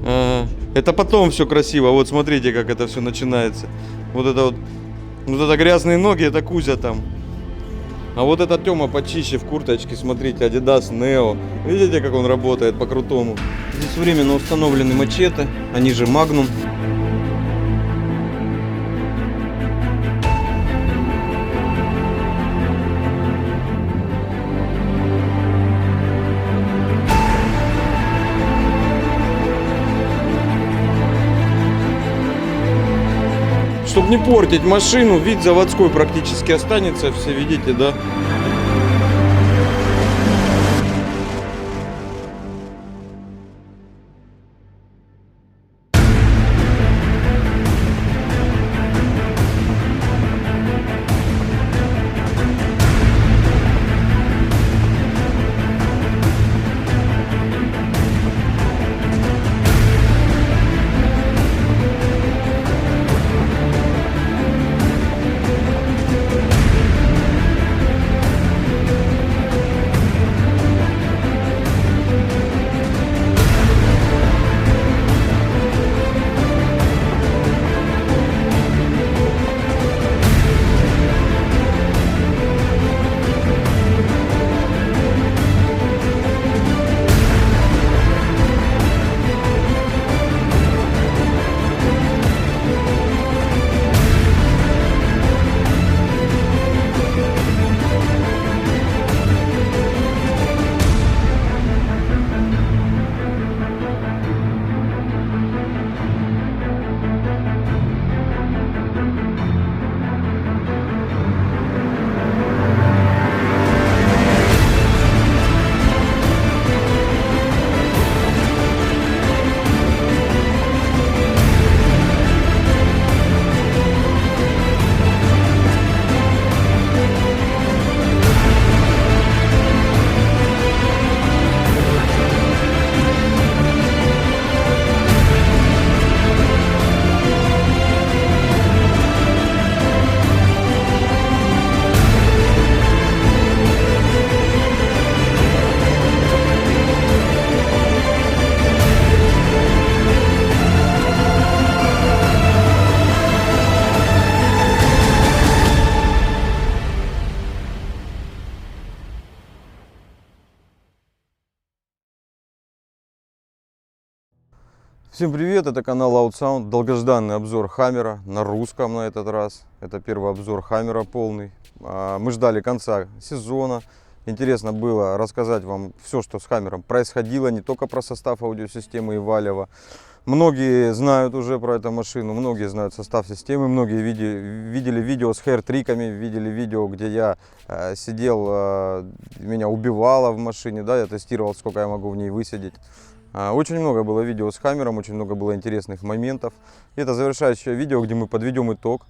Ага. Это потом все красиво. Вот смотрите, как это все начинается. Вот это грязные ноги, это Кузя там. А вот это Тёма почище в курточке, смотрите, Adidas Neo. Видите, как он работает по-крутому. Здесь временно установлены мачете, они же Magnum. Чтобы не портить машину, вид заводской практически останется, все видите, да? Всем привет, это канал OutSound, долгожданный обзор Хаммера на русском на этот раз. Это первый обзор Хаммера полный. Мы ждали конца сезона. Интересно было рассказать вам все, что с Хаммером происходило, не только про состав аудиосистемы и Валева. Многие знают уже про эту машину, многие знают состав системы, многие видели видео с хейр-триками, видели видео, где я сидел, меня убивало в машине, да, я тестировал, сколько я могу в ней высидеть. Очень много было видео с Хаммером, очень много было интересных моментов. Это завершающее видео, где мы подведем итог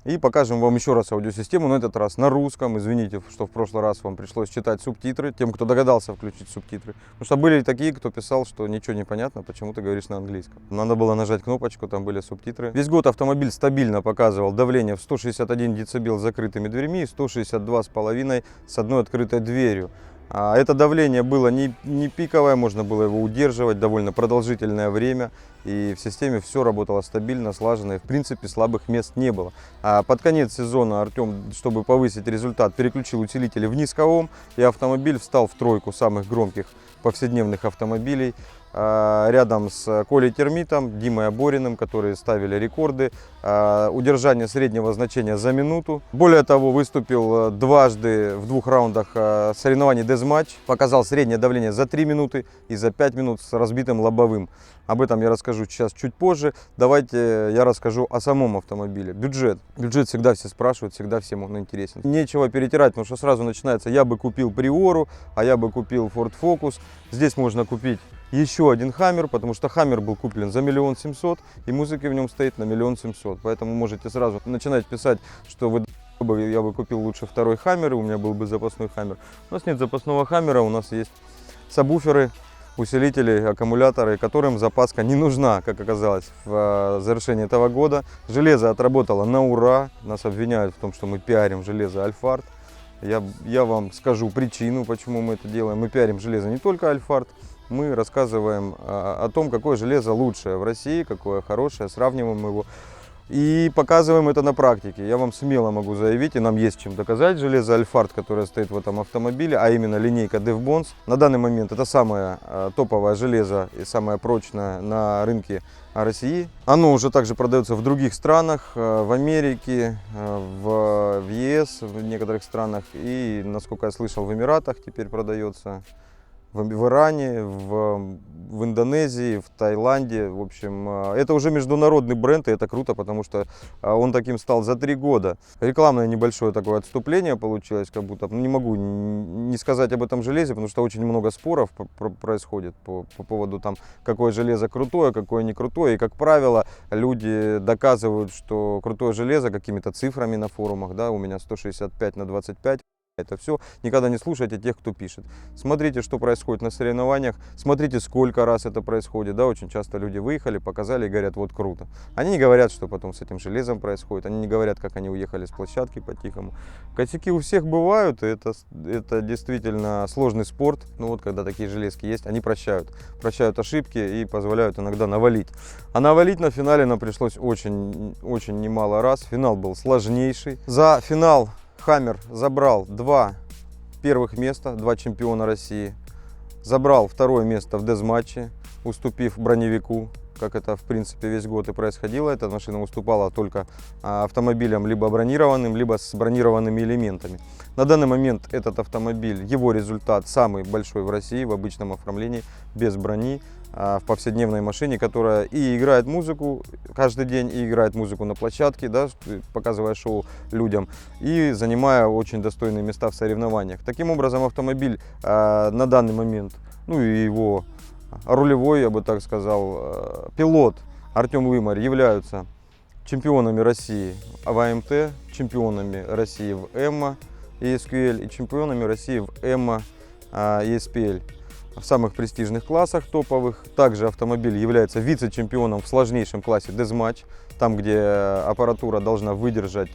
и покажем вам еще раз аудиосистему, на этот раз на русском. Извините, что в прошлый раз вам пришлось читать субтитры, тем, кто догадался включить субтитры. Потому что были такие, кто писал, что ничего не понятно, почему ты говоришь на английском. Надо было нажать кнопочку, там были субтитры. Весь год автомобиль стабильно показывал давление в 161 дБ с закрытыми дверьми и 162,5 с одной открытой дверью. Это давление было не пиковое, можно было его удерживать довольно продолжительное время. И в системе все работало стабильно, слаженно, и в принципе слабых мест не было. Под конец сезона Артем, чтобы повысить результат, переключил усилители в низкоом, и автомобиль встал в тройку самых громких повседневных автомобилей. Рядом с Колей Термитом, Димой Обориным, которые ставили рекорды, удержание среднего значения за минуту. Более того, выступил дважды в 2 раундах соревнований Deathmatch, показал среднее давление за 3 минуты и за 5 минут с разбитым лобовым. Об этом я расскажу сейчас чуть позже. Давайте я расскажу о самом автомобиле. Бюджет. Бюджет всегда все спрашивают, всегда всем он интересен. Нечего перетирать, потому что сразу начинается: я бы купил Приору, а я бы купил Ford Focus. Здесь можно купить еще один Хаммер, потому что Хаммер был куплен за 1 700 000, и музыки в нем стоит на 1 700 000. Поэтому можете сразу начинать писать, что я бы купил лучше второй Хаммер, и у меня был бы запасной Хаммер. У нас нет запасного Хаммера, у нас есть сабвуферы, усилители, аккумуляторы, которым запаска не нужна, как оказалось в завершении этого года. Железо отработало на ура. Нас обвиняют в том, что мы пиарим железо Альфард. Я вам скажу причину, почему мы это делаем. Мы пиарим железо не только Альфард, мы рассказываем о том, какое железо лучшее в России, какое хорошее, сравниваем его. И показываем это на практике. Я вам смело могу заявить, и нам есть чем доказать, железо Альфард, которое стоит в этом автомобиле, а именно линейка DevBonds. На данный момент это самое топовое железо и самое прочное на рынке России. Оно уже также продается в других странах, в Америке, в ЕС, в некоторых странах и, насколько я слышал, в Эмиратах теперь продается. В Иране, в Индонезии, в Таиланде. В общем, это уже международный бренд, и это круто, потому что он таким стал за 3 года. Рекламное небольшое такое отступление получилось, как будто. Не могу не сказать об этом железе, потому что очень много споров происходит по поводу там, какое железо крутое, какое не крутое. И, как правило, люди доказывают, что крутое железо какими-то цифрами на форумах. Да, у меня 165/25. Это все. Никогда не слушайте тех, кто пишет. Смотрите, что происходит на соревнованиях, смотрите, сколько раз это происходит. Да, очень часто люди выехали, показали и говорят, вот круто. Они не говорят, что потом с этим железом происходит, они не говорят, как они уехали с площадки по-тихому. Косяки у всех бывают, и это действительно сложный спорт. Ну вот, когда такие железки есть, они прощают ошибки и позволяют иногда навалить. А навалить на финале нам пришлось очень немало раз. Финал был сложнейший. За финал Хаммер забрал 2 первых места, 2 чемпиона России. Забрал 2-е место в дезматче, уступив броневику, как это в принципе весь год и происходило. Эта машина уступала только автомобилям либо бронированным, либо с бронированными элементами. На данный момент этот автомобиль, его результат самый большой в России в обычном оформлении, без брони, в повседневной машине, которая и играет музыку каждый день, и играет музыку на площадке, да, показывая шоу людям, и занимая очень достойные места в соревнованиях. Таким образом, автомобиль на данный момент, ну и его рулевой, я бы так сказал, пилот Артем Лымарь являются чемпионами России в АМТ, чемпионами России в ЭММА и SQL и чемпионами России в ЭММА и SPL. В самых престижных классах топовых. Также автомобиль является вице-чемпионом в сложнейшем классе Deathmatch, там, где аппаратура должна выдержать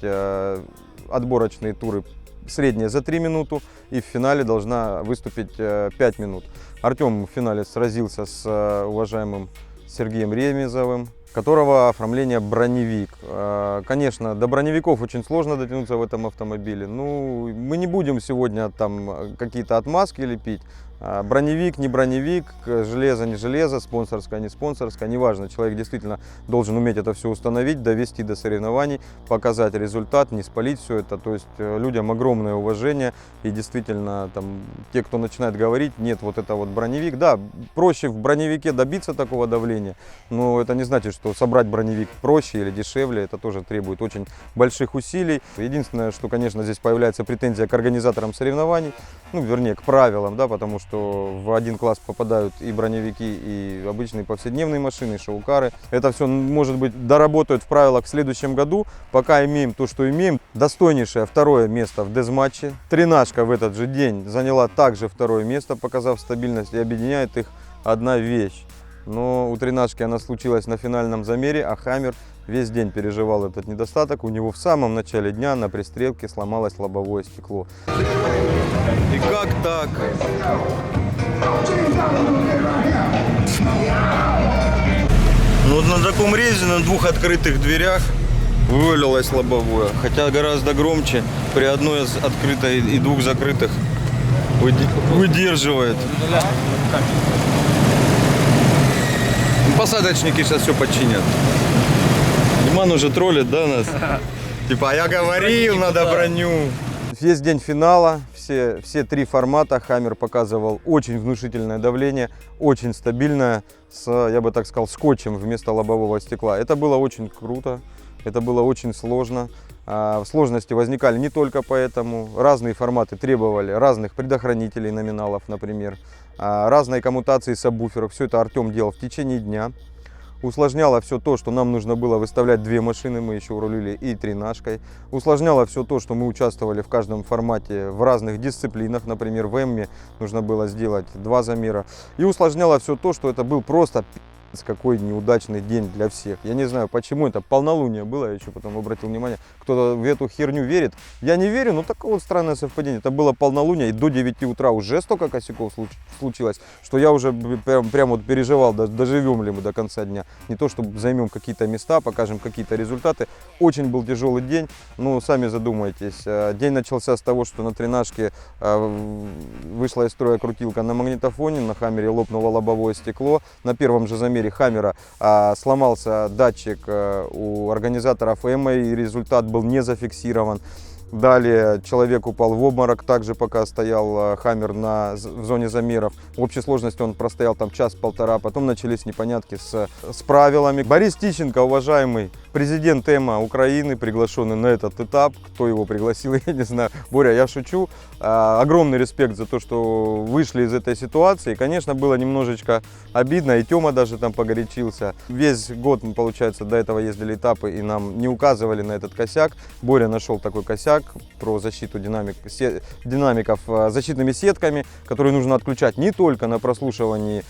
отборочные туры средние за 3 минуты и в финале должна выступить 5 минут. Артем в финале сразился с уважаемым Сергеем Ремезовым, которого оформление броневик. Конечно, до броневиков очень сложно дотянуться в этом автомобиле. Ну, мы не будем сегодня там какие-то отмазки лепить. Броневик, не броневик, железо, не железо, спонсорское, не спонсорское, неважно. Человек действительно должен уметь это все установить, довести до соревнований, показать результат, не спалить все это. То есть людям огромное уважение. И действительно, там, те, кто начинает говорить, нет, вот это вот броневик. Да, проще в броневике добиться такого давления, но это не значит, что собрать броневик проще или дешевле. Это тоже требует очень больших усилий. Единственное, что, конечно, здесь появляется претензия к организаторам соревнований, ну, вернее, к правилам, да, потому что в один класс попадают и броневики, и обычные повседневные машины, и шоу-кары. Это все, может быть, доработают в правилах в следующем году. Пока имеем то, что имеем. Достойнейшее 2-е место в дезматче. Тринашка в этот же день заняла также 2-е место, показав стабильность, и объединяет их одна вещь. Но у тринашки она случилась на финальном замере, а Хаммер весь день переживал этот недостаток. У него в самом начале дня на пристрелке сломалось лобовое стекло. И как так? Ну вот на таком резе, на 2 открытых дверях вывалилось лобовое. Хотя гораздо громче при одной из открытой и 2 закрытых выдерживает. Посадочники сейчас все починят. Диман уже троллит, да, нас? Типа, а я говорил, надо броню. Весь день финала, все 3 формата Хаммер показывал очень внушительное давление, очень стабильное, я бы так сказал, скотчем вместо лобового стекла. Это было очень круто, это было очень сложно. Сложности возникали не только поэтому. Разные форматы требовали разных предохранителей номиналов, например, разной коммутации сабвуферов. Все это Артем делал в течение дня. Усложняло все то, что нам нужно было выставлять 2 машины, мы еще рулили и тринашкой. Усложняло все то, что мы участвовали в каждом формате в разных дисциплинах. Например, в ЭММе нужно было сделать 2 замера. И усложняло все то, что это был просто Какой неудачный день для всех. Я не знаю, почему это полнолуние было, я еще потом обратил внимание, кто-то в эту херню верит. Я не верю, но такое вот странное совпадение. Это было полнолуние, и до 9 утра уже столько косяков случилось, что я уже прям вот переживал, доживем ли мы до конца дня. Не то, чтобы займем какие-то места, покажем какие-то результаты. Очень был тяжелый день, ну, сами задумайтесь. День начался с того, что на тренажке вышла из строя крутилка на магнитофоне, на Хаммере лопнуло лобовое стекло. На первом же замере Хаммера сломался датчик у организаторов ЭМА, и результат был не зафиксирован. Далее человек упал в обморок, также пока стоял Хаммер в зоне замеров. В общей сложности он простоял там час-полтора, потом начались непонятки с правилами. Борис Тищенко, уважаемый президент ЭМА Украины, приглашенный на этот этап. Кто его пригласил, я не знаю. Боря, я шучу. Огромный респект за то, что вышли из этой ситуации. Конечно, было немножечко обидно, и Тёма даже там погорячился. Весь год мы, получается, до этого ездили этапы, и нам не указывали на этот косяк. Боря нашел такой косяк про защиту динамиков защитными сетками, которые нужно отключать не только на прослушивании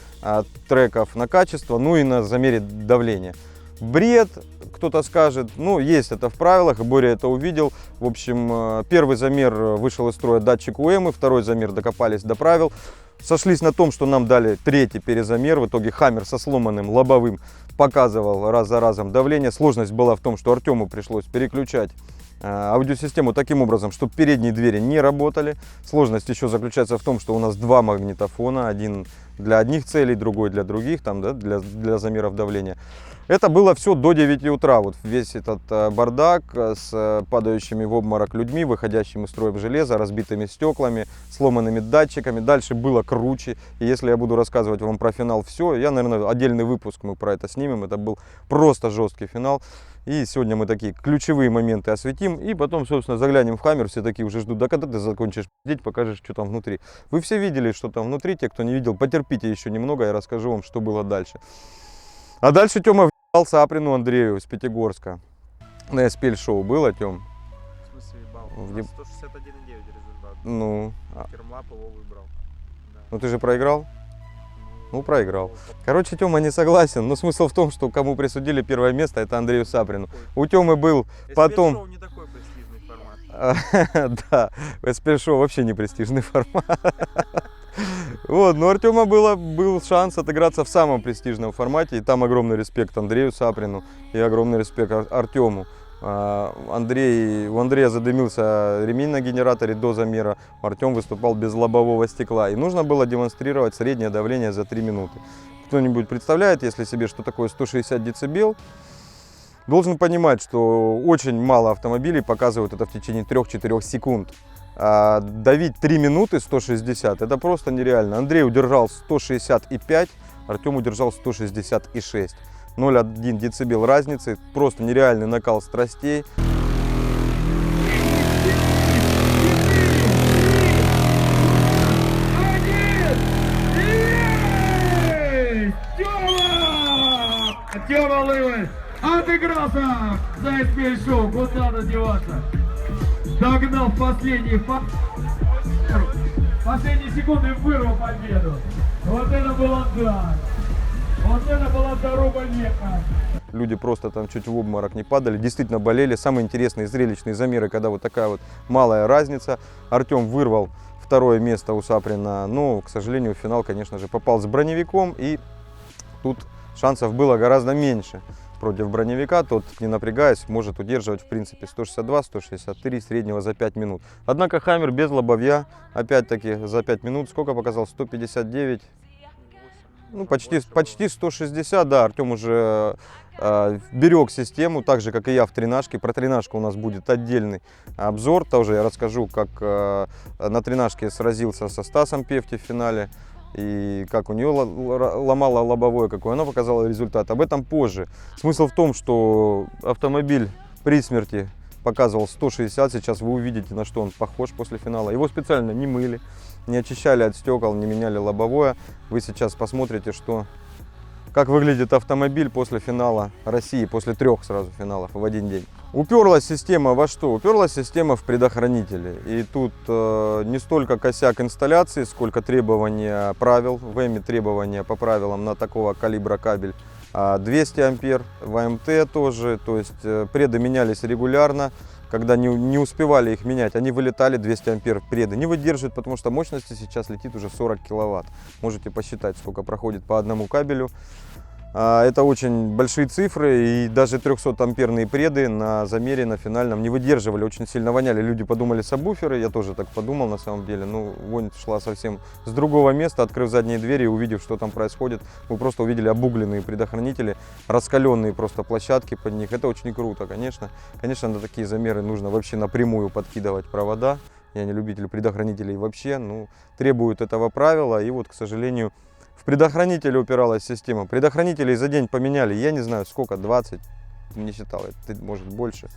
треков на качество, но и на замере давления. Бред, кто-то скажет, ну, есть это в правилах, и Боря это увидел. В общем, первый замер вышел из строя датчик УЭМы, второй замер докопались до правил. Сошлись на том, что нам дали третий перезамер. В итоге Хаммер со сломанным лобовым показывал раз за разом давление. Сложность была в том, что Артему пришлось переключать аудиосистему таким образом, чтобы передние двери не работали. Сложность еще заключается в том, что у нас два магнитофона, один для одних целей, другой для других, там, да, для замеров давления. Это было все до 9 утра, вот весь этот бардак с падающими в обморок людьми, выходящими из строя железа, разбитыми стеклами, сломанными датчиками. Дальше было круче, и если я буду рассказывать вам про финал все, я, наверное, отдельный выпуск мы про это снимем. Это был просто жесткий финал. И сегодня мы такие ключевые моменты осветим, и потом, собственно, заглянем в Хаммер. Все такие уже ждут, да когда ты закончишь пиздеть, покажешь, что там внутри. Вы все видели, что там внутри, те, кто не видел, потерпите еще немного, я расскажу вам, что было дальше. А дальше Тёма въебал Саприну Андрею из Пятигорска. На СПЛ-шоу было, Тём? В смысле ебал? У нас 161,9 результат. Ну. Кермлап его выбрал. Да. Ну ты же проиграл? Ну, проиграл. Короче, Тёма не согласен, но смысл в том, что кому присудили первое место, это Андрею Саприну. У Тёмы был потом... СПЛ-шоу не такой престижный формат. Да, СПЛ-шоу вообще не престижный формат. Вот, но у Артема был шанс отыграться в самом престижном формате, и там огромный респект Андрею Саприну и огромный респект Артему. У Андрея задымился ремень на генераторе до замера, Артем выступал без лобового стекла, и нужно было демонстрировать среднее давление за 3 минуты. Кто-нибудь представляет, если себе, что такое 160 дБ, должен понимать, что очень мало автомобилей показывают это в течение 3-4 секунд. А давить 3 минуты 160 это просто нереально. Андрей удержал 165, Артем удержал 166. 0,1 децибел разницы, просто нереальный накал страстей. Тёма Лывой отыгрался за СПЛ-шоу, куда надо деваться. Догнал последние секунды, вырвал победу. Вот это было да. Вот это была дорога века. Люди просто там чуть в обморок не падали, действительно болели. Самые интересные зрелищные замеры, когда вот такая вот малая разница. Артем вырвал второе место у Саприна, но, к сожалению, в финал, конечно же, попал с броневиком, и тут шансов было гораздо меньше. Против броневика тот, не напрягаясь, может удерживать в принципе 162-163 среднего за 5 минут. Однако Хаммер без лобовья, опять-таки за 5 минут, сколько показал? 159, ну почти 160, да. Артем уже берег систему, так же как и я в тренажке. Про тренажку у нас будет отдельный обзор, тоже я расскажу, как на тренажке сразился со Стасом Певти в финале. И как у нее ломало лобовое, какой она показала результат. Об этом позже. Смысл в том, что автомобиль при смерти показывал 160. Сейчас вы увидите, на что он похож после финала. Его специально не мыли, не очищали от стекол, не меняли лобовое. Вы сейчас посмотрите, как выглядит автомобиль после финала России, после 3 сразу финалов в один день. Уперлась система во что? Уперлась система в предохранители. И тут не столько косяк инсталляции, сколько требования правил. В ЭМе требования по правилам на такого калибра кабель 200 ампер, в АМТ тоже, то есть преды менялись регулярно. Когда не успевали их менять, они вылетали, 200 ампер преды не выдерживают, потому что мощности сейчас летит уже 40 киловатт. Можете посчитать, сколько проходит по одному кабелю. Это очень большие цифры, и даже 300-амперные преды на замере, на финальном не выдерживали, очень сильно воняли. Люди подумали сабвуферы, я тоже так подумал на самом деле. Ну, вонь шла совсем с другого места. Открыв задние двери и увидев, что там происходит, мы просто увидели обугленные предохранители, раскаленные просто площадки под них. Это очень круто, конечно. Конечно, на такие замеры нужно вообще напрямую подкидывать провода. Я не любитель предохранителей вообще, ну, требуют этого правила, и вот, к сожалению, в предохранителе упиралась система. Предохранителей за день поменяли, я не знаю сколько, 20, не считал, это может больше.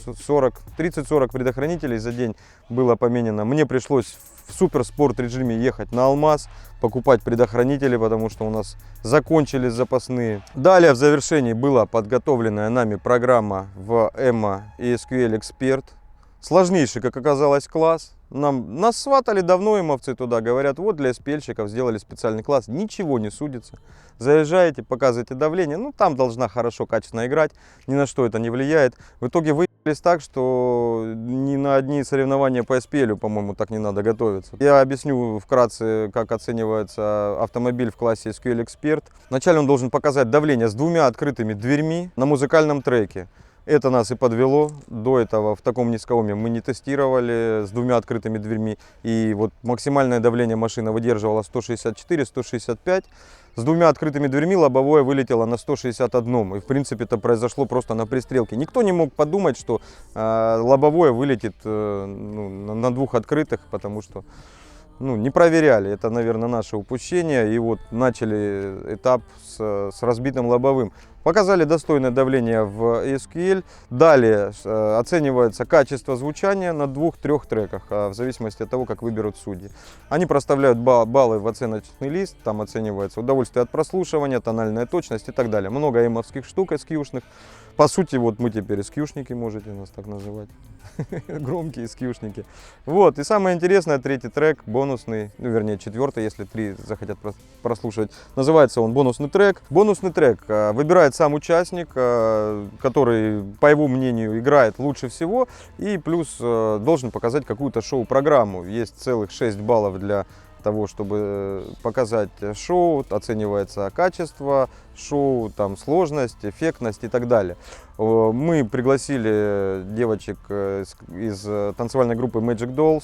30-40 предохранителей за день было поменяно. Мне пришлось в суперспорт режиме ехать на Алмаз, покупать предохранители, потому что у нас закончились запасные. Далее в завершении была подготовленная нами программа в EMA ESQL Expert. Сложнейший, как оказалось, класс. Нас сватали давно эмовцы туда, говорят, вот для SPL-щиков сделали специальный класс. Ничего не судится. Заезжаете, показываете давление, ну там должна хорошо, качественно играть, ни на что это не влияет. В итоге выявились так, что ни на одни соревнования по SPL, по-моему, так не надо готовиться. Я объясню вкратце, как оценивается автомобиль в классе SQL Expert. Вначале он должен показать давление с двумя открытыми дверьми на музыкальном треке. Это нас и подвело. До этого в таком низкоуме мы не тестировали с двумя открытыми дверьми. И вот максимальное давление машина выдерживала 164-165. С двумя открытыми дверьми лобовое вылетело на 161. И в принципе это произошло просто на пристрелке. Никто не мог подумать, что лобовое вылетит на двух открытых, потому что не проверяли. Это, наверное, наше упущение. И вот начали этап с разбитым лобовым. Показали достойное давление в SQL. Далее оценивается качество звучания на 2-3 треках, в зависимости от того, как выберут судьи. Они проставляют баллы в оценочный лист, там оценивается удовольствие от прослушивания, тональная точность и так далее. Много эмовских штук SQ-шных. По сути, вот мы теперь SQ-шники, можете нас так называть. Громкие SQ-шники. Вот, и самое интересное, третий трек, бонусный, вернее четвертый, если 3 захотят прослушивать. Называется он бонусный трек. Бонусный трек выбирает сам участник, который, по его мнению, играет лучше всего, и плюс должен показать какую-то шоу-программу. Есть целых 6 баллов для того, чтобы показать шоу, оценивается качество шоу, там, сложность, эффектность и так далее. Мы пригласили девочек из танцевальной группы Magic Dolls,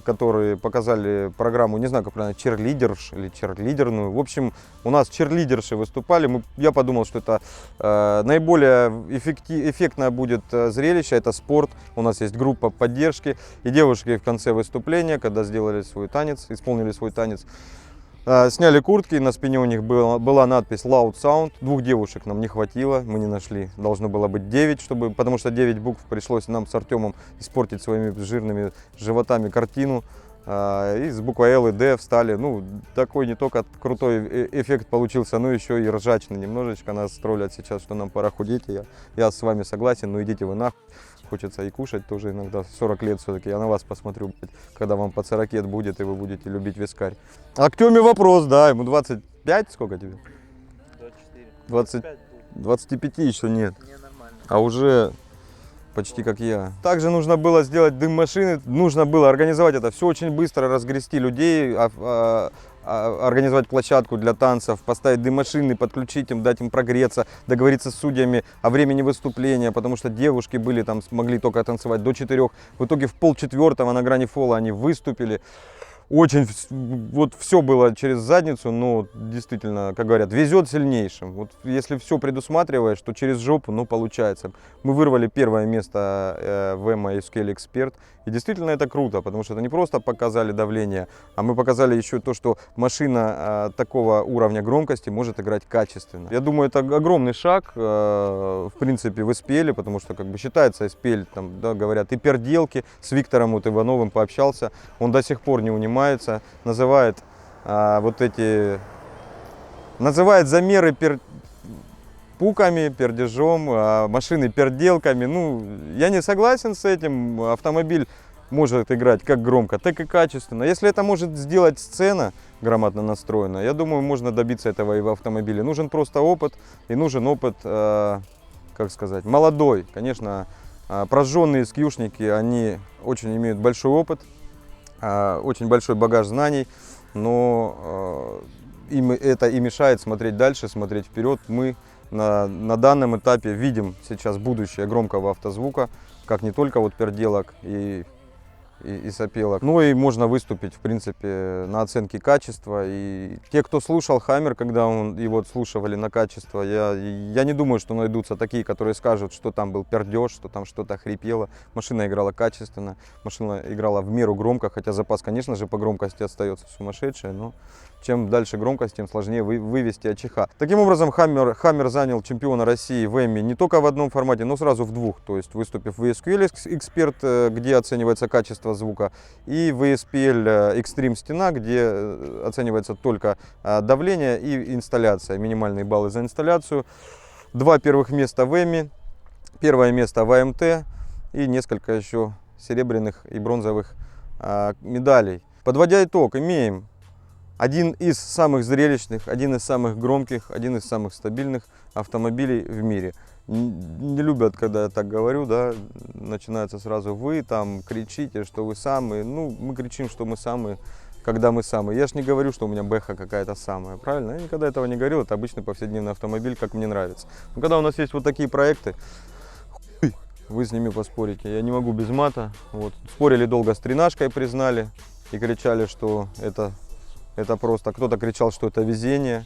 которые показали программу, не знаю, как правильно, черлидерш или черлидерную. В общем, у нас черлидерши выступали. Я подумал, что это наиболее эффектное будет зрелище. Это спорт. У нас есть группа поддержки. И девушки в конце выступления, когда сделали свой танец, исполнили свой танец, сняли куртки, на спине у них была надпись Loud Sound. 2 девушек нам не хватило, мы не нашли. Должно было быть 9, потому что 9 букв пришлось нам с Артемом испортить своими жирными животами картину. И с буквой L и D встали. Ну, такой не только крутой эффект получился, но еще и ржачный немножечко. Нас троллят сейчас, что нам пора худеть. Я с вами согласен, но идите вы нахуй. Хочется и кушать тоже иногда. 40 лет все-таки. Я на вас посмотрю, когда вам под 40 будет, и вы будете любить вискарь. А к Тёме вопрос, да, ему 25, сколько тебе? 24. 20, 25 еще нет. Не, нормально. А уже почти как я. Также нужно было сделать дым машины, нужно было организовать это все очень быстро, разгрести людей, организовать площадку для танцев, поставить дым-машины, подключить им, дать им прогреться, договориться с судьями о времени выступления, потому что девушки были там, могли только танцевать до 4. В итоге в 3:30 на грани фола они выступили. Очень, вот все было через задницу, но действительно, как говорят, везет сильнейшим. Вот если все предусматриваешь, то через жопу, получается. Мы вырвали 1 место в EMA SQL Expert. И действительно это круто, потому что это не просто показали давление, а мы показали еще то, что машина такого уровня громкости может играть качественно. Я думаю, это огромный шаг, в принципе, в SPL, потому что, как бы, считается SPL, там, да, говорят, и перделки. С Виктором вот Ивановым пообщался, он до сих пор не унимается, называет называет замеры пуками, пердежом, машины перделками. Ну, я не согласен с этим. Автомобиль может играть как громко, так и качественно. Если это может сделать сцена грамотно настроенная, я думаю, можно добиться этого и в автомобиле. Нужен просто опыт, и нужен опыт, как сказать, молодой. Конечно, прожженные скьюшники, они очень имеют большой опыт, очень большой багаж знаний, но им это и мешает смотреть дальше, смотреть вперед. Мы на данном этапе видим сейчас будущее громкого автозвука, как не только вот перделок и сопелок, но и можно выступить, в принципе, на оценке качества. И те, кто слушал Хаммер, когда его слушали на качество, я не думаю, что найдутся такие, которые скажут, что там был пердеж, что там что-то хрипело. Машина играла качественно, машина играла в меру громко, хотя запас, конечно же, по громкости остается сумасшедший, но чем дальше громкость, тем сложнее вывести АЧХ. Таким образом, Хаммер занял чемпиона России в Эмми не только в одном формате, но сразу в двух. То есть выступив в ESQL Expert, где оценивается качество звука, и в ESPL Extreme Стена, где оценивается только давление и инсталляция, минимальные баллы за инсталляцию. 2 первых места в Эмми, 1 место в АМТ и несколько еще серебряных и бронзовых медалей. Подводя итог, имеем один из самых зрелищных, один из самых громких, один из самых стабильных автомобилей в мире. Не любят, когда я так говорю, да, начинается сразу вы там кричите, что вы самые. Ну, мы кричим, что мы самые, когда мы самые. Я ж не говорю, что у меня бэха какая-то самая, правильно? Я никогда этого не говорил, это обычный повседневный автомобиль, как мне нравится. Но когда у нас есть вот такие проекты, вы с ними поспорите. Я не могу без мата. Вот. Спорили долго с тренажкой, признали и кричали, что это просто. Кто-то кричал, что это везение.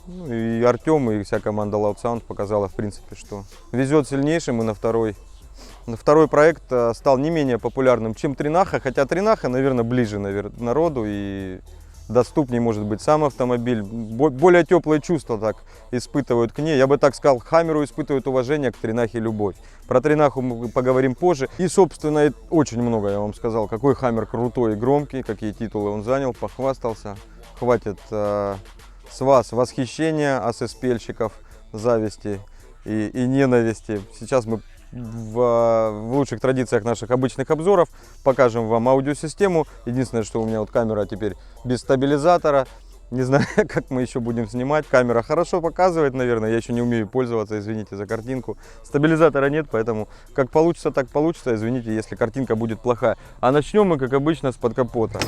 Ну, и Артем, и вся команда Loud Sound показала, в принципе, что везет сильнейшим. И на второй проект стал не менее популярным, чем Тренаха. Хотя Тренаха, наверное, ближе народу и доступнее может быть сам автомобиль. Более теплые чувства так испытывают к ней. Я бы так сказал, к Хаммеру испытывают уважение, к Тренахе любовь. Про Тренаху мы поговорим позже. И, собственно, очень много я вам сказал, какой Хаммер крутой и громкий, какие титулы он занял, похвастался. Хватит с вас восхищения, АССПЛщиков, зависти и ненависти. Сейчас мы в лучших традициях наших обычных обзоров покажем вам аудиосистему. Единственное, что у меня вот камера теперь без стабилизатора. Не знаю, как мы еще будем снимать. Камера хорошо показывает, наверное. Я еще не умею пользоваться, извините за картинку. Стабилизатора нет, поэтому как получится, так получится. Извините, если картинка будет плохая. А начнем мы, как обычно, с под капота.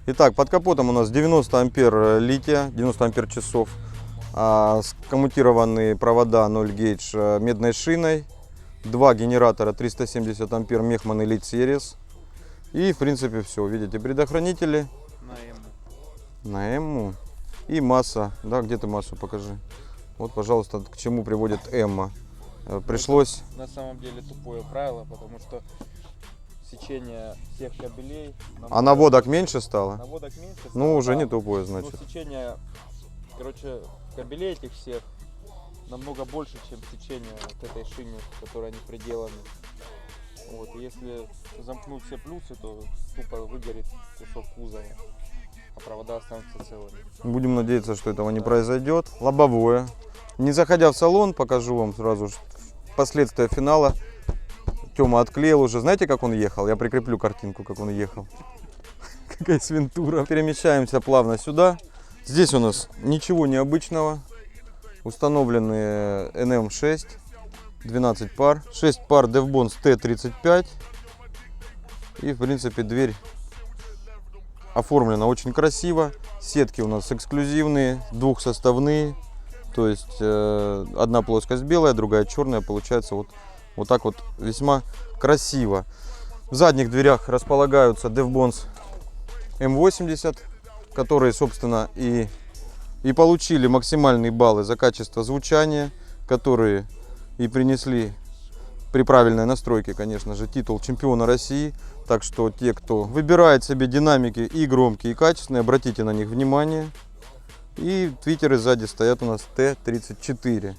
Итак, под капотом у нас 90 ампер лития, 90 ампер часов. Скоммутированные провода 0 гейдж медной шиной. 2 генератора 370 ампер Mechman Elite Series. И в принципе все. Видите, предохранители. На Эмму. И масса. Да, где ты массу покажи. Вот, пожалуйста, к чему приводит Эмма. Пришлось... На самом деле тупое правило, потому что сечение всех кабелей... А наводок меньше стало? Наводок меньше стало, ну, уже да. не тупое, значит. Ну, сечение, короче, кабелей этих всех намного больше, чем сечение к этой шине, к которой они приделаны. Вот, и если замкнуть все плюсы, то тупо выгорит кусок кузова, а провода останутся целыми. Будем надеяться, что этого не произойдет. Лобовое. Не заходя в салон, покажу вам сразу последствия финала. Тёма отклеил уже. Знаете, как он ехал? Я прикреплю картинку, как он ехал. Какая свинтура. Перемещаемся плавно сюда. Здесь у нас ничего необычного. Установлены NM6. 12 пар. 6 пар DevBonds T35. И, в принципе, дверь оформлена очень красиво. Сетки у нас эксклюзивные, двухсоставные. То есть одна плоскость белая, другая черная. Получается вот так вот весьма красиво. В задних дверях располагаются DevBonds M80, которые, собственно, и получили максимальные баллы за качество звучания, которые и принесли при правильной настройке, конечно же, титул чемпиона России. Так что те, кто выбирает себе динамики и громкие, и качественные, обратите на них внимание. И твиттеры сзади стоят у нас T34,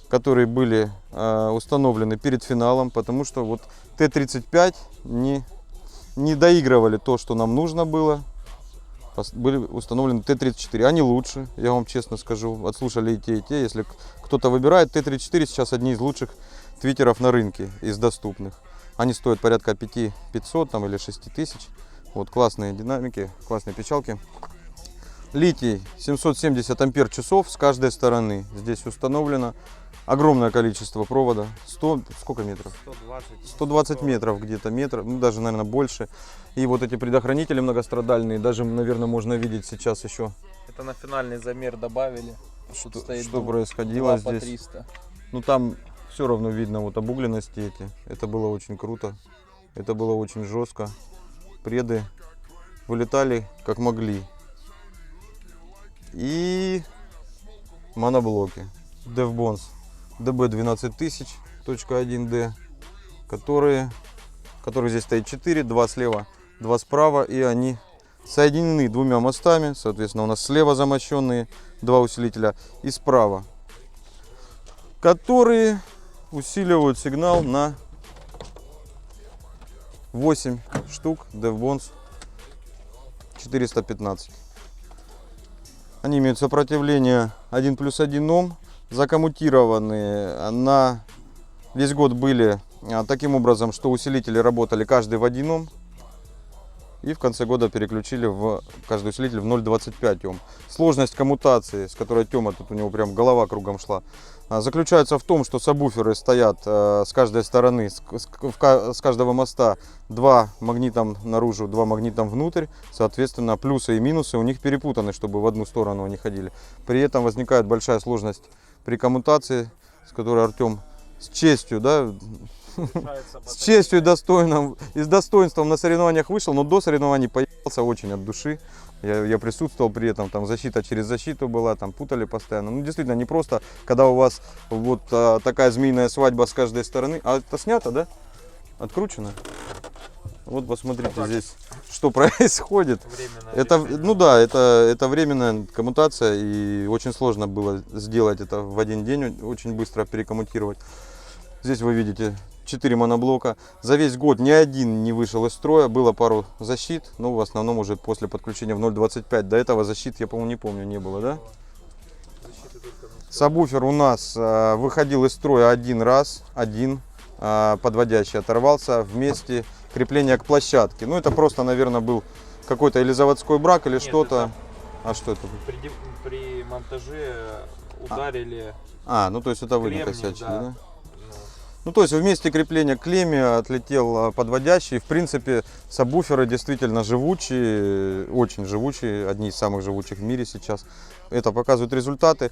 которые были установлены перед финалом, потому что вот T35 не доигрывали то, что нам нужно было. Были установлены T34, они лучше, я вам честно скажу, отслушали и те. Если кто-то выбирает, T34 сейчас одни из лучших твиттеров на рынке из доступных. Они стоят порядка 5500 там, или 6000. Вот классные динамики, классные печалки. Литий 770 ампер часов с каждой стороны. Здесь установлено огромное количество провода. 100, сколько метров? 120 метров где-то, метр, ну даже, наверное, больше. И вот эти предохранители многострадальные, даже, наверное, можно видеть сейчас еще, Это на финальный замер добавили. Тут стоит что происходило 2 по здесь. 300. Ну там все равно видно вот обугленности эти. Это было очень круто. Это было очень жестко. Преды вылетали как могли. И моноблоки. DevBonds DB12000.1D, которые здесь стоит 4, 2 слева, 2 справа, и они соединены двумя мостами. Соответственно, у нас слева замощенные 2 усилителя и справа, которые усиливают сигнал на 8 штук DevBonds 415. Они имеют сопротивление 1+1 Ом, закоммутированы на весь год были таким образом, что усилители работали каждый в 1 Ом. И в конце года переключили в каждый усилитель в 0,25 Ом. Сложность коммутации, с которой Тёма, тут у него прям голова кругом шла, заключается в том, что сабвуферы стоят с каждой стороны, с каждого моста 2 магнитом наружу, 2 магнитом внутрь. Соответственно, плюсы и минусы у них перепутаны, чтобы в одну сторону они ходили. При этом возникает большая сложность при коммутации, с которой Артём с честью, да, с честью и достоинством на соревнованиях вышел, но до соревнований поебался очень от души. Я присутствовал при этом, там защита через защиту была, там путали постоянно. Ну, действительно, не просто, когда у вас вот такая змеиная свадьба с каждой стороны. А это снято, да? Откручено? Вот посмотрите здесь, что происходит. Это, ну да, это временная коммутация, и очень сложно было сделать это в один день, очень быстро перекоммутировать. Здесь вы видите 4 моноблока. За весь год ни один не вышел из строя. Было пару защит, но в основном уже после подключения в 0.25. До этого защит, я, по-моему, не помню, не было, да? Сабвуфер у нас выходил из строя один раз, подводящий оторвался в месте крепления к площадке. Ну, это просто, наверное, был какой-то или заводской брак, или что-то. А что это? При монтаже ударили. Ну то есть это вы накосячили, да? Да? Ну, то есть в месте крепления к клемме отлетел подводящий. В принципе, сабвуферы действительно живучие, очень живучие, одни из самых живучих в мире сейчас. Это показывают результаты.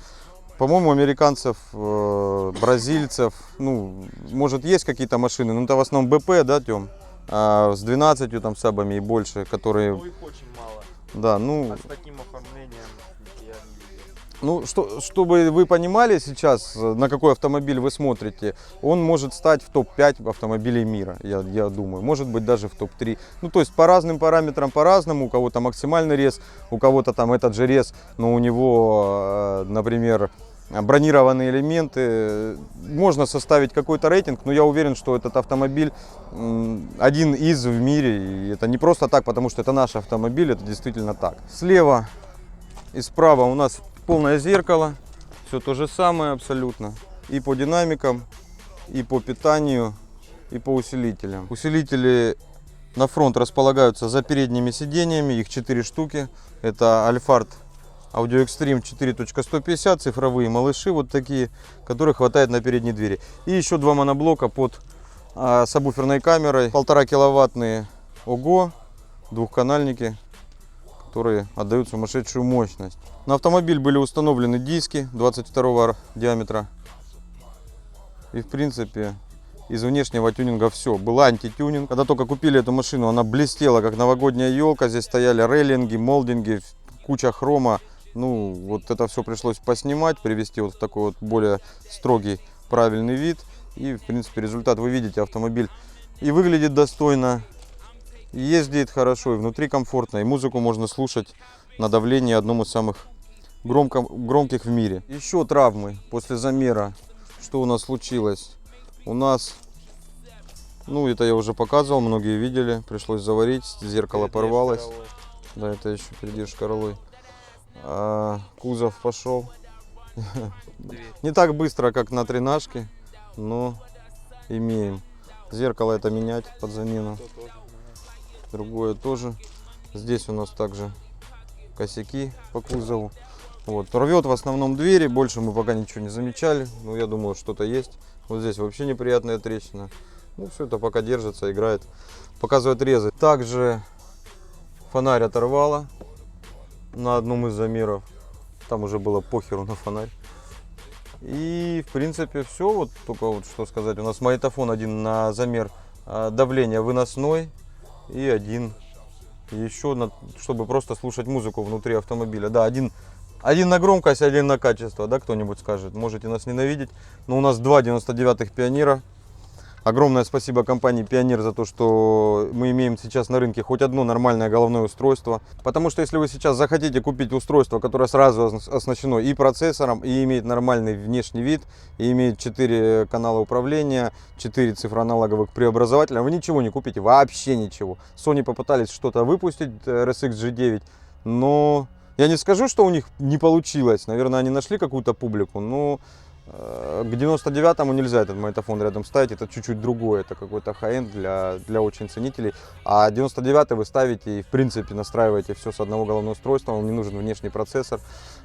По-моему, американцев, бразильцев, ну, может, есть какие-то машины, но это в основном БП, да, Тём? С 12 там сабами и больше, которые... Ну, их очень мало. Да, ну... А с таким оформлением я не видел. Ну, чтобы вы понимали сейчас, на какой автомобиль вы смотрите, он может стать в топ-5 автомобилей мира, я думаю. Может быть, даже в топ-3. Ну, то есть по разным параметрам по-разному. У кого-то максимальный рез, у кого-то там этот же рез, но у него, например, бронированные элементы. Можно составить какой-то рейтинг, но я уверен, что этот автомобиль один из в мире. И это не просто так, потому что это наш автомобиль, это действительно так. Слева и справа у нас полное зеркало, все то же самое абсолютно. И по динамикам, и по питанию, и по усилителям. Усилители на фронт располагаются за передними сиденьями, их 4 штуки. Это Alphard Audio Extreme 4.150, цифровые малыши вот такие, которых хватает на передней двери. И еще 2 моноблока под сабвуферной камерой, 1,5 киловаттные ОГО, двухканальники, которые отдают сумасшедшую мощность. На автомобиль были установлены диски 22 диаметра. И в принципе из внешнего тюнинга все. Был антитюнинг. Когда только купили эту машину, она блестела как новогодняя елка. Здесь стояли рейлинги, молдинги, куча хрома. Ну вот это все пришлось поснимать, привести вот в такой вот более строгий, правильный вид. И в принципе результат вы видите. Автомобиль и выглядит достойно, и ездит хорошо, и внутри комфортно, и музыку можно слушать на давлении, одном из самых громких в мире. Еще травмы после замера. Что у нас случилось? У нас, ну это я уже показывал, многие видели, пришлось заварить, зеркало порвалось. Да, это еще передержка ролой. Кузов пошел. Не так быстро, как на тренажке, но имеем. Зеркало это менять под замену. То тоже, Другое тоже. Здесь у нас также косяки по кузову. Вот. Рвет в основном двери, больше мы пока ничего не замечали. Но я думаю, что-то есть. Вот здесь вообще неприятная трещина. Ну, все это пока держится, играет. Показывает резы. Также фонарь оторвало на одном из замеров. Там уже было похеру на фонарь. И в принципе все. Вот только вот что сказать. У нас магнитофон один на замер давления выносной. И один еще, чтобы просто слушать музыку внутри автомобиля. Да, один на громкость, один на качество, да, кто-нибудь скажет. Можете нас ненавидеть, но у нас два 99-х Пионера. Огромное спасибо компании Пионер за то, что мы имеем сейчас на рынке хоть одно нормальное головное устройство. Потому что если вы сейчас захотите купить устройство, которое сразу оснащено и процессором, и имеет нормальный внешний вид, и имеет 4 канала управления, 4 цифроаналоговых преобразователя, вы ничего не купите, вообще ничего. Sony попытались что-то выпустить, RSX G9, но я не скажу, что у них не получилось. Наверное, они нашли какую-то публику, но к 99-му нельзя этот магнитофон рядом ставить, это чуть-чуть другое, это какой-то хай-энд для очень ценителей. А 99-й вы ставите и в принципе настраиваете все с одного головного устройства, он не нужен внешний процессор,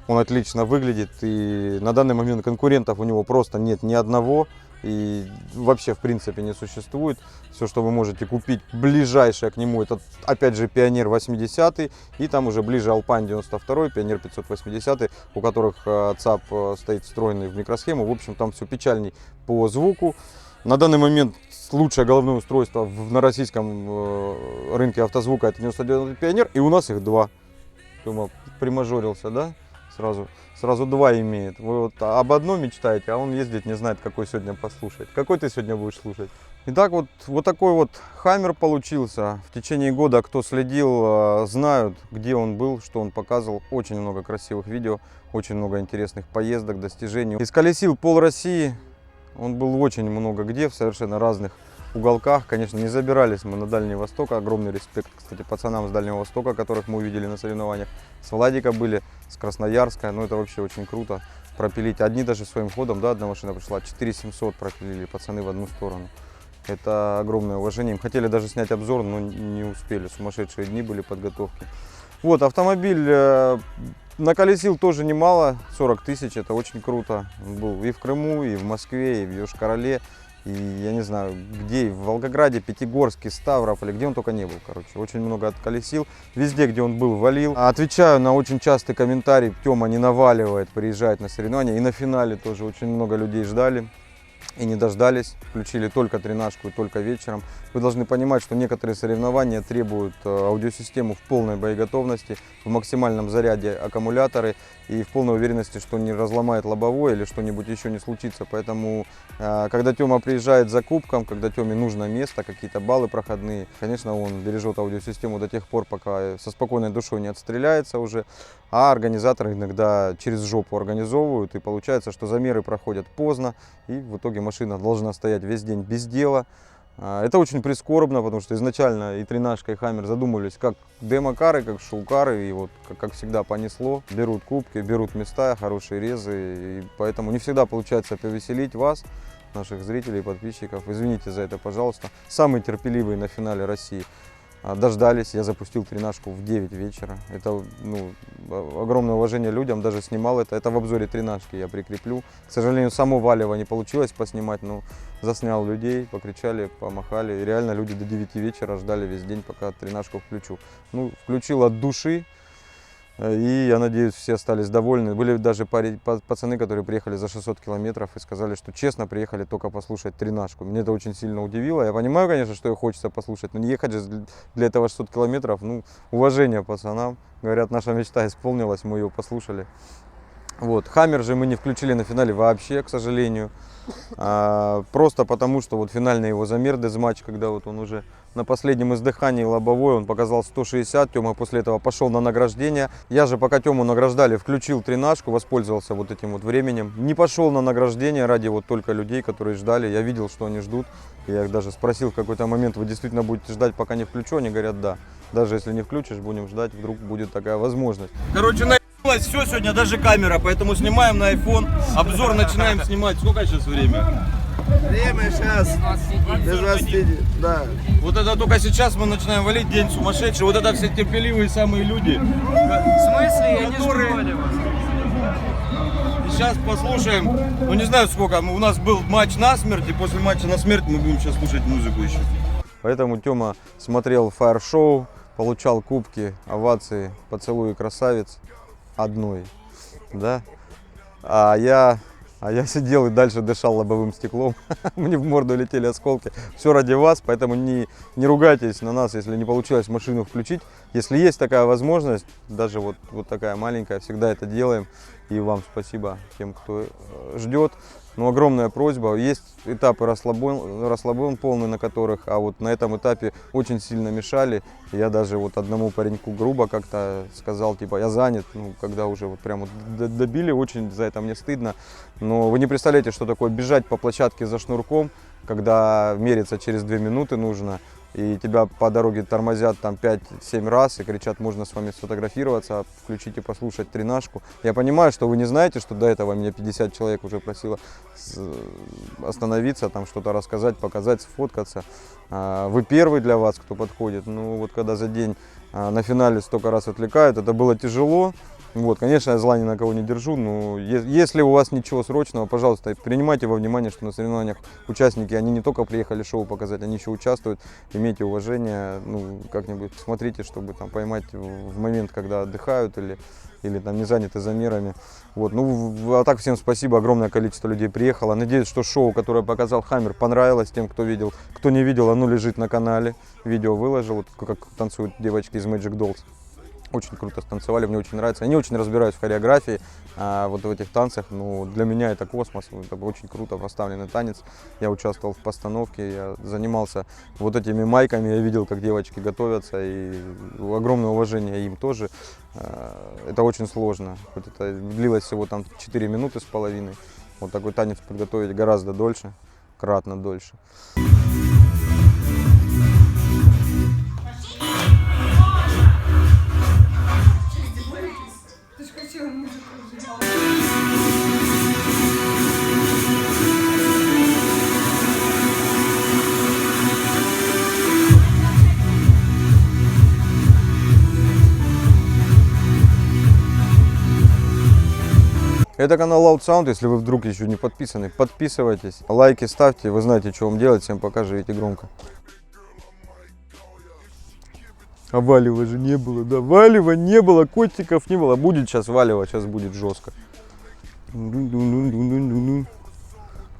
он отлично выглядит, и на данный момент конкурентов у него просто нет ни одного. И вообще в принципе не существует. Все, что вы можете купить ближайшее к нему, это опять же Пионер 80 и там уже ближе Alpine 92, Пионер 580, у которых ЦАП стоит встроенный в микросхему. В общем, там все печальней по звуку. На данный момент лучшее головное устройство на российском рынке автозвука это 99 Пионер, и у нас их два. Думал, примажорился, да? Сразу два имеет. Вы вот об одном мечтаете, а он ездит, не знает, какой сегодня послушать. Какой ты сегодня будешь слушать? Итак, вот такой вот Хаммер получился. В течение года, кто следил, знают, где он был, что он показывал. Очень много красивых видео, очень много интересных поездок, достижений. Исколесил пол России. Он был очень много где, в совершенно разных уголках. Конечно, не забирались мы на Дальний Восток. Огромный респект, кстати, пацанам с Дальнего Востока, которых мы увидели на соревнованиях. С Владика были, с Красноярска. Ну, это вообще очень круто. Пропилить. Одни даже своим ходом, да, одна машина пришла. 4700 пропилили пацаны в одну сторону. Это огромное уважение. Им хотели даже снять обзор, но не успели. Сумасшедшие дни были подготовки. Вот, автомобиль наколесил тоже немало. 40 тысяч, это очень круто. Он был и в Крыму, и в Москве, и в Йошкар-Оле. И я не знаю, где, в Волгограде, Пятигорске, Ставрополе, где он только не был, короче. Очень много отколесил. Везде, где он был, валил. Отвечаю на очень частый комментарий. Тёма не наваливает, приезжает на соревнования. И на финале тоже очень много людей ждали и не дождались. Включили только тренажку и только вечером. Вы должны понимать, что некоторые соревнования требуют аудиосистему в полной боеготовности, в максимальном заряде аккумуляторы и в полной уверенности, что не разломает лобовое или что-нибудь еще не случится. Поэтому, когда Тёма приезжает за кубком, когда Тёме нужно место, какие-то баллы проходные, конечно, он бережет аудиосистему до тех пор, пока со спокойной душой не отстреляется уже. А организаторы иногда через жопу организовывают, и получается, что замеры проходят поздно, и в итоге машина должна стоять весь день без дела. Это очень прискорбно, потому что изначально и тренажка, и Хаммер задумывались как демо-кары, как шоу-кары, и вот как всегда понесло. Берут кубки, берут места, хорошие резы, и поэтому не всегда получается повеселить вас, наших зрителей и подписчиков. Извините за это, пожалуйста. Самые терпеливые на финале России дождались. Я запустил тренажку в 9 вечера. Это огромное уважение людям, даже снимал это. Это в обзоре тренажки я прикреплю. К сожалению, само валево не получилось поснимать, но заснял людей, покричали, помахали. И реально люди до 9 вечера ждали весь день, пока тренажку включу. Ну, включил от души. И я надеюсь, все остались довольны. Были даже пацаны, которые приехали за 600 километров и сказали, что честно приехали только послушать тренажку. Меня это очень сильно удивило. Я понимаю, конечно, что их хочется послушать, но не ехать же для этого 600 километров. Ну, уважение пацанам. Говорят, наша мечта исполнилась, мы ее послушали. Вот. Хаммер же мы не включили на финале вообще, к сожалению. Просто потому, что вот финальный его замер дезматч, когда вот он уже на последнем издыхании лобовой, он показал 160. Тёма после этого пошел на награждение. Я же, пока Тёму награждали, включил тренажку, воспользовался вот этим вот временем. Не пошел на награждение ради вот только людей, которые ждали. Я видел, что они ждут. Я их даже спросил в какой-то момент: вы действительно будете ждать, пока не включу? Они говорят, да. Даже если не включишь, будем ждать, вдруг будет такая возможность. Короче, все сегодня, даже камера, поэтому снимаем на iPhone. Обзор начинаем снимать. Сколько сейчас время? Время сейчас без 20, да. Вот это только сейчас мы начинаем валить, день сумасшедший. Вот это все терпеливые самые люди. В смысле? Я не Которые- Сейчас послушаем, ну не знаю сколько, у нас был матч на смерть, и после матча на смерть мы будем сейчас слушать музыку еще. Поэтому Тёма смотрел фаер-шоу, получал кубки, овации, поцелуи красавиц одной, да? А я сидел и дальше дышал лобовым стеклом, мне в морду летели осколки. Все ради вас, поэтому не ругайтесь на нас, если не получилось машину включить. Если есть такая возможность, даже вот такая маленькая, всегда это делаем. И вам спасибо тем, кто ждет. Но огромная просьба, есть этапы расслабон полный, на которых, а вот на этом этапе очень сильно мешали. Я даже вот одному пареньку грубо как-то сказал, типа, я занят, ну, когда уже вот прям вот добили, очень за это мне стыдно. Но вы не представляете, что такое бежать по площадке за шнурком, когда мериться через 2 минуты нужно, и тебя по дороге тормозят там 5-7 раз и кричат, можно с вами сфотографироваться, включить и послушать тренажку. Я понимаю, что вы не знаете, что до этого меня 50 человек уже просило остановиться, там что-то рассказать, показать, сфоткаться. Вы первый для вас, кто подходит. Ну вот когда за день на финале столько раз отвлекают, это было тяжело. Вот, конечно, я зла ни на кого не держу, но если у вас ничего срочного, пожалуйста, принимайте во внимание, что на соревнованиях участники, они не только приехали шоу показать, они еще участвуют, имейте уважение, ну, как-нибудь смотрите, чтобы там поймать в момент, когда отдыхают или там не заняты замерами. Вот, ну, а так всем спасибо, огромное количество людей приехало. Надеюсь, что шоу, которое показал Хаммер, понравилось тем, кто видел. Кто не видел, оно лежит на канале, видео выложил, вот как танцуют девочки из Magic Dolls. Очень круто станцевали, мне очень нравится. Я не очень разбираюсь в хореографии, вот в этих танцах, но для меня это космос, это очень круто поставленный танец. Я участвовал в постановке, я занимался вот этими майками, я видел, как девочки готовятся, и огромное уважение им тоже. Это очень сложно, хоть это длилось всего там 4 минуты с половиной. Вот такой танец подготовить гораздо дольше, кратно дольше. Это канал Loud Sound, если вы вдруг еще не подписаны, подписывайтесь, лайки ставьте, вы знаете, что вам делать, всем пока, живите громко. А валева же не было, да, валева не было, котиков не было, будет сейчас валева, сейчас будет жестко.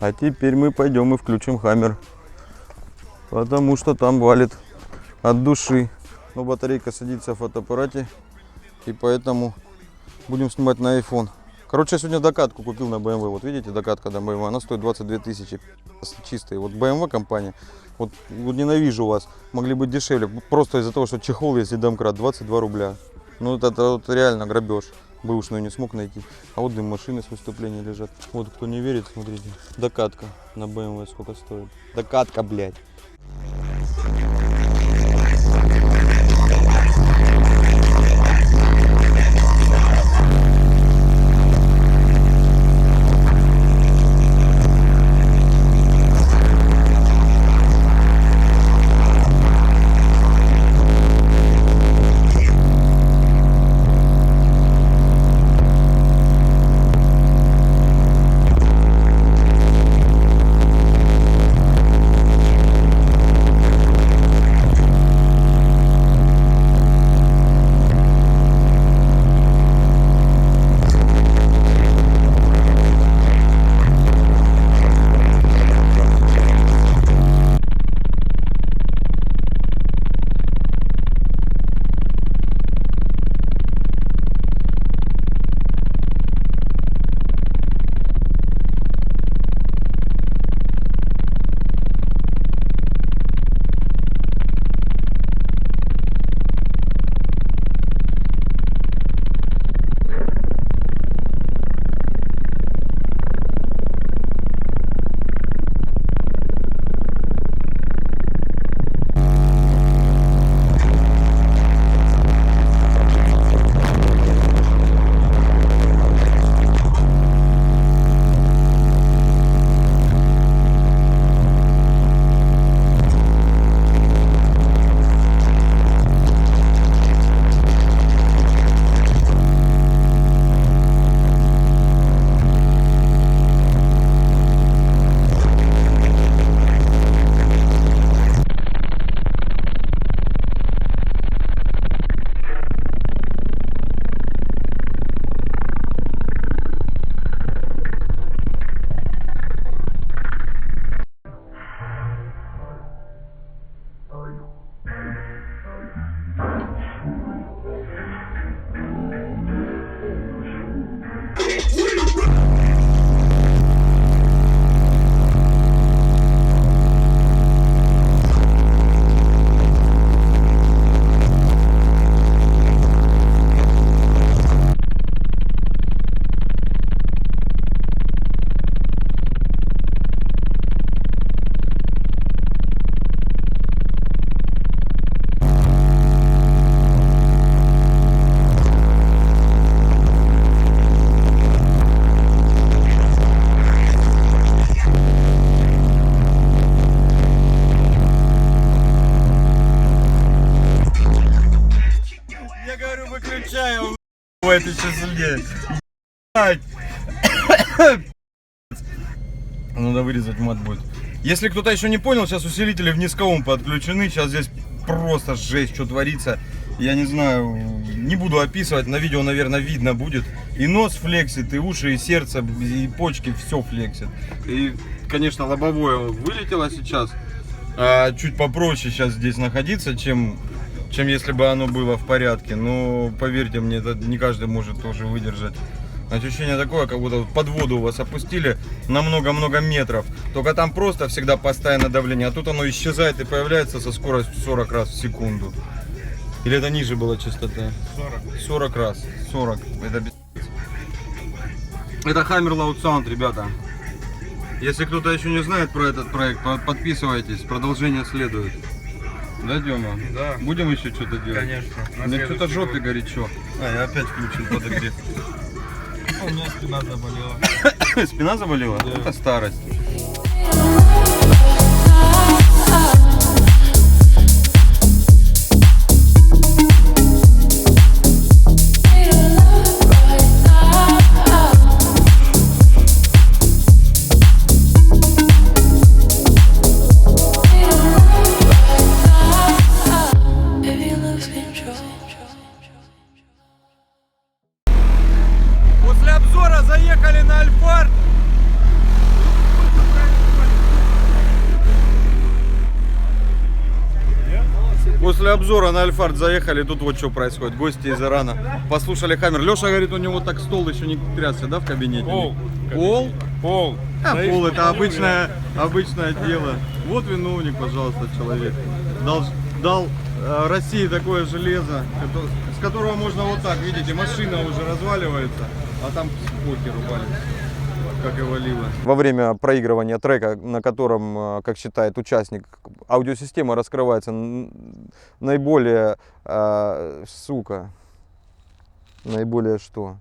А теперь мы пойдем и включим Хаммер, потому что там валит от души. Но батарейка садится в фотоаппарате, и поэтому будем снимать на iPhone. Короче, я сегодня докатку купил на BMW. Вот видите, докатка на BMW, она стоит 22 тысячи чистые. Вот BMW компания, вот ненавижу вас, могли быть дешевле. Просто из-за того, что чехол есть и домкрат, 22 рубля. Ну это вот реально грабеж. Бэушную не смог найти. А вот дым машины с выступления лежат. Вот кто не верит, смотрите. Докатка на BMW сколько стоит. Докатка, блядь. это еще сильнее. Надо вырезать, мат будет. Если кто-то еще не понял, сейчас усилители в низковом подключены. Сейчас здесь просто жесть, что творится. Я не знаю, не буду описывать. На видео, наверное, видно будет. И нос флексит, и уши, и сердце, и почки, все флексит. И, конечно, лобовое вылетело сейчас. А чуть попроще сейчас здесь находиться, чем если бы оно было в порядке. Но поверьте мне, это не каждый может тоже выдержать. Ощущение такое, как будто под воду вас опустили на много-много метров. Только там просто всегда постоянное давление, а тут оно исчезает и появляется со скоростью 40 раз в секунду. Или это ниже была частота? 40 раз. 40. Это без... Это Hammer Loud Sound, ребята. Если кто-то еще не знает про этот проект, подписывайтесь, продолжение следует. Да, Дема? Да. Будем еще что-то делать? Конечно. Мне что-то жопе горячо. А, я опять включил подогрев. У меня спина заболела. Спина заболела? Да. Это старость. После обзора заехали на Альфард. После обзора на Альфард заехали, тут вот что происходит. Гости из Ирана послушали Хаммер. Леша говорит, у него так стол еще не трясся, да, в кабинете? Пол. Пол? Пол. А, пол это обычное дело. Вот виновник, пожалуйста, человек. Дал России такое железо, с которого можно вот так, видите, машина уже разваливается, а там похеру валится, как и валило. Во время проигрывания трека, на котором, как считает участник, аудиосистема раскрывается наиболее, наиболее что?